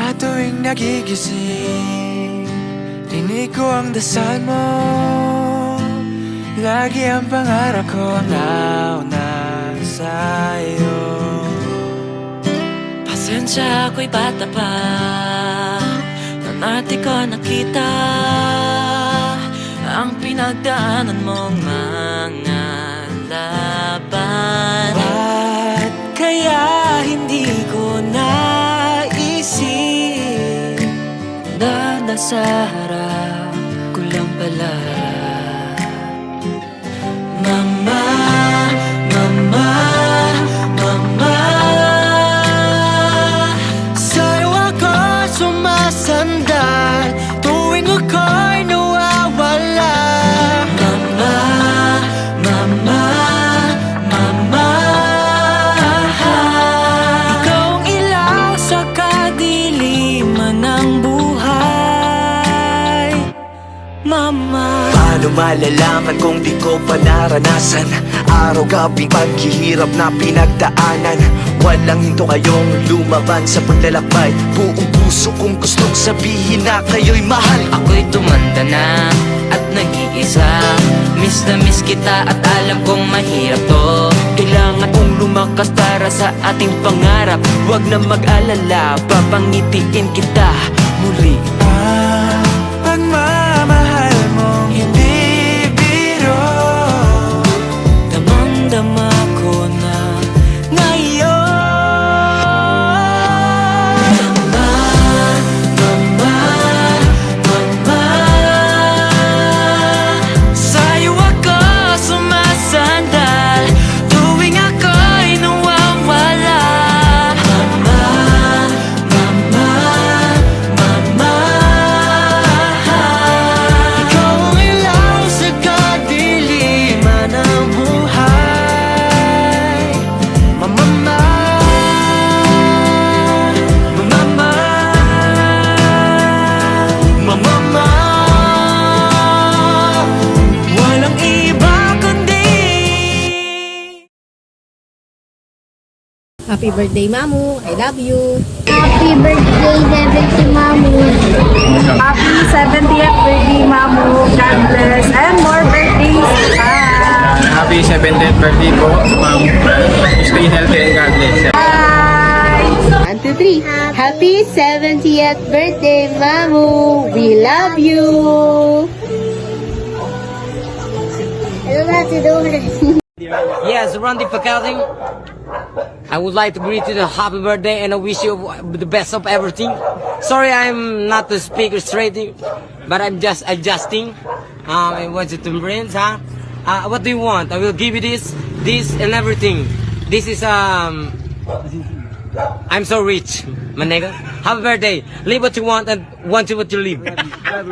Sa tuwing nagigising, rinig ko ang dasal mo. Lagi ang pangarap ko ang nauna sa'yo. Pasensya ako'y bata pa nang ate ko nakita ang pinagdaanan mong mga laban. Ba't kaya hindi ko naisip Na nasa harap ko lang pala. Mama, mama, mama, sa'yo ako sumasandal tuwing ako'y nawawala. Mama, mama, mama, ikaw ang ilaw sa kadiliman ng buhay. Mama, paano malalaman kung di ko pa naranasan araw-gabi paghihirap na pinagdaanan? Walang hinto kayong lumaban sa paglalakbay. Buong puso kong gustong sabihin na kayo'y mahal. Ako'y tumanda na at nag-iisa. Miss na miss kita at alam kong mahirap to. Kailangan kong lumakas para sa ating pangarap. Huwag na mag-alala, papangitiin kita muli. pagmamahal mong hindi biro, Damang-dama ko na ngayon. mama, mama, mama, Sa'yo ako sumasandal tuwing ako'y nawawala. mama, mama, mama, ikaw ang ilaw sa kadiliman ng buhay. Mama, mama, mama, walang iba kundi Happy birthday, Mamu. I love you. Happy birthday, Bebek Mamu. Happy 70th birthday, Mamu. God bless. And more birthdays. Bye. Happy 70th birthday po, ma'am. Stay healthy and God bless. Bye. 1, 2, 3. Happy 70th birthday, Mamu. We love you. I don't know how to do it. Yes, Randy Fakading. I would like to greet you a happy birthday and I wish you the best of everything. Sorry I'm not the speaker straight, but I'm just adjusting. What's it to brains, huh? What do you want? I will give you this and everything. This is I'm so rich, my nigga. Happy birthday. Live what you want and want what you live.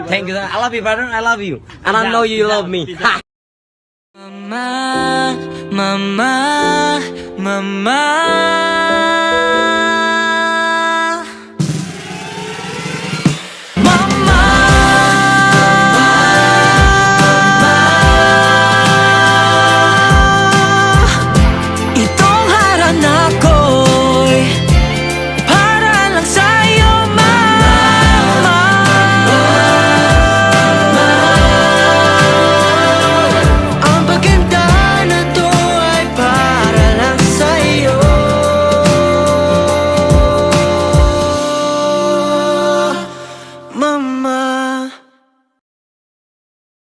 Thank you. I love you, brother. I love you. And I know you love me. Mama, mama, mama.